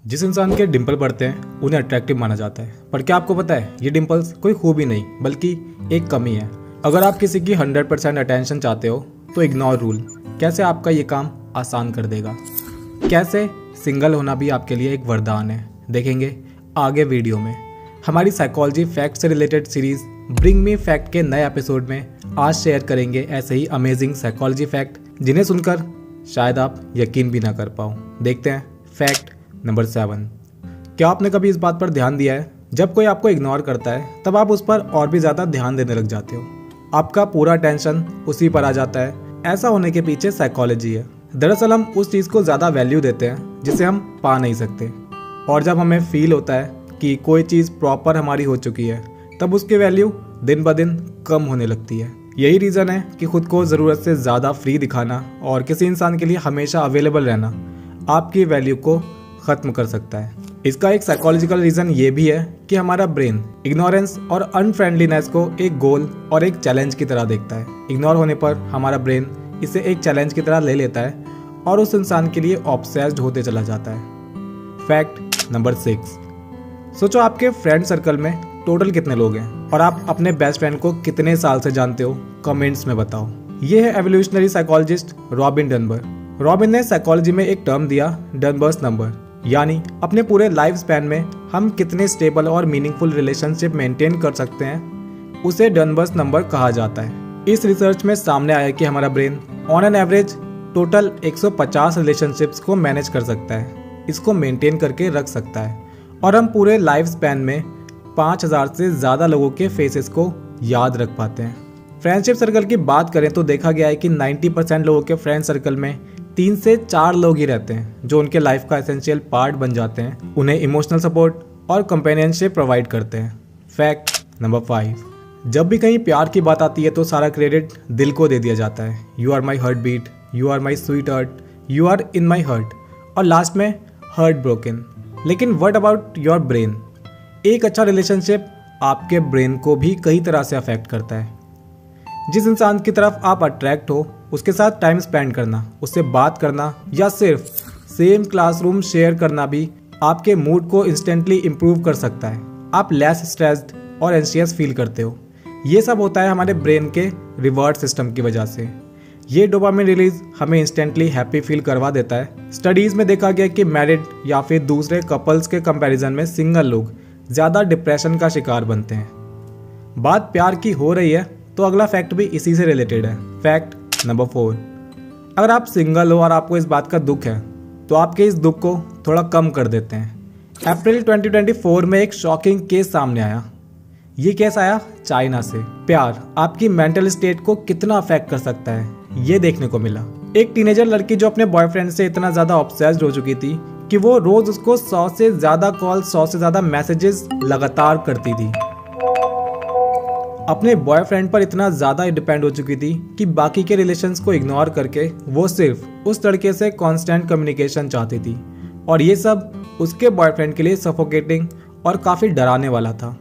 जिस इंसान के डिंपल बढ़ते हैं उन्हें अट्रैक्टिव माना जाता है। पर क्या आपको पता है ये डिंपल्स कोई खूबी नहीं बल्कि एक कमी है। अगर आप किसी की 100% अटेंशन चाहते हो तो इग्नोर रूल कैसे आपका ये काम आसान कर देगा। कैसे सिंगल होना भी आपके लिए एक वरदान है, देखेंगे आगे वीडियो में। हमारी साइकोलॉजी फैक्ट से related series bring me fact के नए एपिसोड में आज शेयर करेंगे ऐसे ही अमेजिंग साइकोलॉजी फैक्ट जिन्हें सुनकर शायद आप यकीन भी ना कर पाओ। देखते हैं फैक्ट नंबर 7। क्या आपने कभी इस बात पर ध्यान दिया है जब कोई आपको इग्नोर करता है तब आप उस पर और भी ज़्यादा ध्यान देने लग जाते हो। आपका पूरा टेंशन उसी पर आ जाता है। ऐसा होने के पीछे साइकोलॉजी है। दरअसल हम उस चीज़ को ज़्यादा वैल्यू देते हैं जिसे हम पा नहीं सकते, और जब हमें फील होता है कि कोई चीज़ प्रॉपर हमारी हो चुकी है तब उसकी वैल्यू दिन ब दिन कम होने लगती है। यही रीज़न है कि खुद को ज़रूरत से ज़्यादा फ्री दिखाना और किसी इंसान के लिए हमेशा अवेलेबल रहना आपकी वैल्यू को ख़त्म कर सकता है। इसका एक साइकोलॉजिकल रीज़न ये भी है कि हमारा ब्रेन इग्नोरेंस और अनफ्रेंडलीनेस को एक गोल और एक चैलेंज की तरह देखता है। इग्नोर होने पर हमारा ब्रेन इसे एक चैलेंज की तरह ले लेता है और उस इंसान के लिए ऑब्सेस्ड होते चला जाता है। Fact number 6। सोचो आपके फ्रेंड सर्कल में टोटल कितने लोग हैं और आप अपने बेस्ट फ्रेंड को कितने साल से जानते हो, कमेंट्स में बताओ। ये है evolutionary psychologist robin Dunbar. Robin ने साइकोलॉजी में एक टर्म दिया, डनबर्स नंबर, यानी अपने पूरे लाइफ स्पैन में हम कितने स्टेबल और मीनिंगफुल रिलेशनशिप मेंटेन कर सकते हैं, उसे डनबर्स नंबर कहा जाता है। इस रिसर्च में सामने आया कि हमारा brain on an average total 150 relationships को मैनेज कर सकता है, इसको मेंटेन करके रख सकता है, और हम पूरे लाइफ स्पैन में 5000 से ज़्यादा लोगों के फेसेस को याद रख पाते हैं। फ्रेंडशिप सर्कल की बात करें तो देखा गया है कि 90% लोगों के फ्रेंड सर्कल में 3 से 4 लोग ही रहते हैं जो उनके लाइफ का एसेंशियल पार्ट बन जाते हैं, उन्हें इमोशनल सपोर्ट और कंपेनियनशिप प्रोवाइड करते हैं। Fact number 5। जब भी कहीं प्यार की बात आती है तो सारा क्रेडिट दिल को दे दिया जाता है। You are my heartbeat, you are my sweetheart, you are in my heart, और लास्ट में हार्ट ब्रोकन। लेकिन व्हाट अबाउट योर ब्रेन? एक अच्छा रिलेशनशिप आपके ब्रेन को भी कई तरह से अफेक्ट करता है। जिस इंसान की तरफ आप अट्रैक्ट हो उसके साथ टाइम स्पेंड करना, उससे बात करना या सिर्फ सेम क्लासरूम शेयर करना भी आपके मूड को इंस्टेंटली इम्प्रूव कर सकता है। आप लेस स्ट्रेस्ड और एंशियस फील करते हो। ये सब होता है हमारे ब्रेन के रिवॉर्ड सिस्टम की वजह से। ये डोपामिन रिलीज हमें इंस्टेंटली हैप्पी फील करवा देता है। स्टडीज़ में देखा गया कि मैरिड या फिर दूसरे कपल्स के कंपैरिजन में सिंगल लोग ज़्यादा डिप्रेशन का शिकार बनते हैं। बात प्यार की हो रही है तो अगला फैक्ट भी इसी से रिलेटेड है। Fact number 4। अगर आप सिंगल हो और आपको इस बात का दुख है तो आपके इस दुख को थोड़ा कम कर देते हैं। अप्रैल 2024 में एक शॉकिंग केस सामने आया। ये केस आया चाइना से। प्यार आपकी मेंटल स्टेट को कितना अफेक्ट कर सकता है ये देखने को मिला। एक टीनेजर लड़की जो अपने बॉयफ्रेंड से इतना ज़्यादा ऑब्सेस्ड हो चुकी थी कि वो रोज उसको 100 से ज़्यादा कॉल, 100 से ज़्यादा मैसेजेस लगातार करती थी। अपने बॉयफ्रेंड पर इतना ज़्यादा डिपेंड हो चुकी थी कि बाकी के रिलेशंस को इग्नोर करके वो सिर्फ उस लड़के से कांस्टेंट कम्युनिकेशन चाहती थी, और ये सब उसके बॉयफ्रेंड के लिए सफोकेटिंग और काफ़ी डराने वाला था।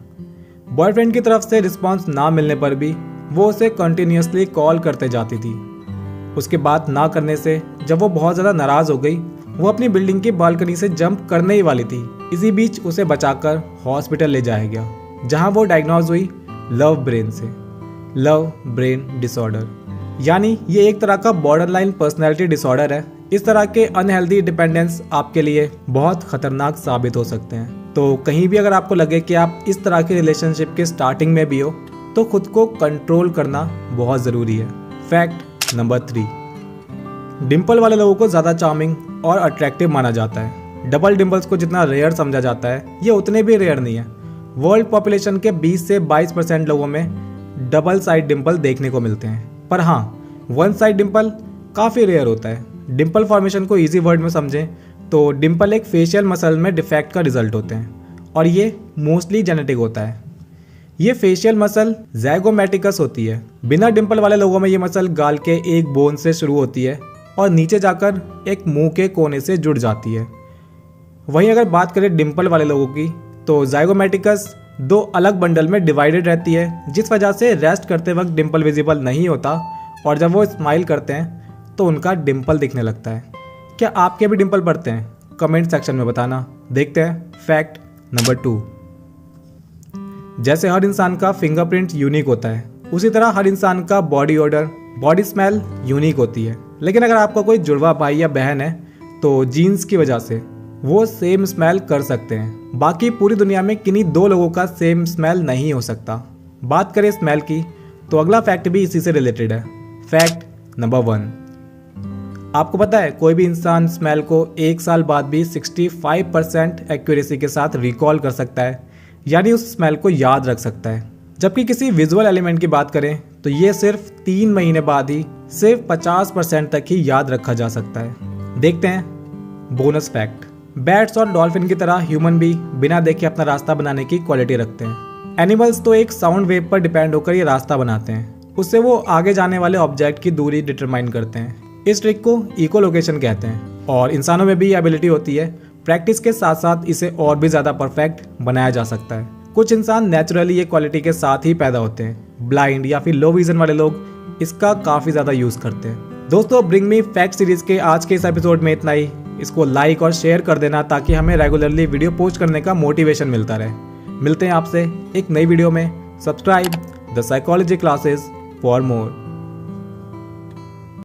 बॉयफ्रेंड की तरफ से रिस्पॉन्स ना मिलने पर भी वो उसे कंटिन्यूसली कॉल करते जाती थी। उसके बाद ना करने से जब वो बहुत ज़्यादा नाराज़ हो गई, वो अपनी बिल्डिंग की बालकनी से जंप करने ही वाली थी। इसी बीच उसे बचाकर हॉस्पिटल ले जाया गया, जहां वो डायग्नोज हुई लव ब्रेन से, लव ब्रेन डिसऑर्डर। यानी ये एक तरह का बॉर्डरलाइन पर्सनैलिटी डिसऑर्डर है। इस तरह के अनहेल्दी डिपेंडेंस आपके लिए बहुत खतरनाक साबित हो सकते हैं। तो कहीं भी अगर आपको लगे कि आप इस तरह के रिलेशनशिप के स्टार्टिंग में भी हो तो खुद को कंट्रोल करना बहुत ज़रूरी है। Fact number 3। डिंपल वाले लोगों को ज़्यादा चार्मिंग और अट्रैक्टिव माना जाता है। डबल डिंपल्स को जितना रेयर समझा जाता है ये उतने भी रेयर नहीं है। वर्ल्ड पॉपुलेशन के 20 से 22% लोगों में डबल साइड डिंपल देखने को मिलते हैं, पर हाँ, वन साइड डिंपल काफ़ी रेयर होता है। डिंपल फॉर्मेशन को इजी वर्ड में समझें तो डिंपल एक फेशियल मसल में डिफेक्ट का रिजल्ट होते हैं, और ये मोस्टली जेनेटिक होता है। ये फेशियल मसल ज़ैगोमैटिकस होती है। बिना डिंपल वाले लोगों में ये मसल गाल के एक बोन से शुरू होती है और नीचे जाकर एक मुंह के कोने से जुड़ जाती है। वहीं अगर बात करें डिंपल वाले लोगों की तो ज़ाइगोमैटिकस 2 अलग बंडल में डिवाइडेड रहती है, जिस वजह से रेस्ट करते वक्त डिंपल विजिबल नहीं होता, और जब वो स्माइल करते हैं तो उनका डिंपल दिखने लगता है। क्या आपके भी डिंपल पड़ते हैं? कमेंट सेक्शन में बताना। देखते हैं फैक्ट नंबर 2। जैसे हर इंसान का फिंगरप्रिंट यूनिक होता है, उसी तरह हर इंसान का body order, body smell unique होती है। लेकिन अगर आपका कोई जुड़वा भाई या बहन है तो जीन्स की वजह से वो सेम स्मेल कर सकते हैं। बाकी पूरी दुनिया में किन्हीं 2 लोगों का सेम स्मेल नहीं हो सकता। बात करें स्मेल की तो अगला फैक्ट भी इसी से रिलेटेड है। Fact number 1। आपको पता है कोई भी इंसान स्मेल को 1 साल बाद भी 65% एक्यूरेसी के साथ रिकॉल कर सकता है, यानी उस स्मेल को याद रख सकता है। जबकि किसी विजुअल एलिमेंट की बात करें तो ये सिर्फ 3 महीने बाद ही सिर्फ 50% तक ही याद रखा जा सकता है। देखते हैं बोनस फैक्ट। बैट्स और डॉल्फिन की तरह ह्यूमन भी बिना देखे अपना रास्ता बनाने की क्वालिटी रखते हैं। एनिमल्स तो एक साउंड वेव पर डिपेंड होकर ये रास्ता बनाते हैं, उससे वो आगे जाने वाले ऑब्जेक्ट की दूरी डिटरमाइन करते हैं। इस ट्रिक को इको लोकेशन कहते हैं और इंसानों में भी ये एबिलिटी होती है। प्रैक्टिस के साथ साथ इसे और भी ज़्यादा परफेक्ट बनाया जा सकता है। कुछ इंसान नेचुरली ये क्वालिटी के साथ ही पैदा होते हैं। ब्लाइंड या फिर लो विजन वाले लोग इसका काफ़ी ज़्यादा यूज़ करते हैं। दोस्तों, ब्रिंग मी फैक्ट सीरीज़ के आज के इस एपिसोड में इतना ही। इसको लाइक और शेयर कर देना ताकि हमें रेगुलरली वीडियो पोस्ट करने का मोटिवेशन मिलता रहे। मिलते हैं आपसे एक नई वीडियो में। Subscribe the psychology classes for more.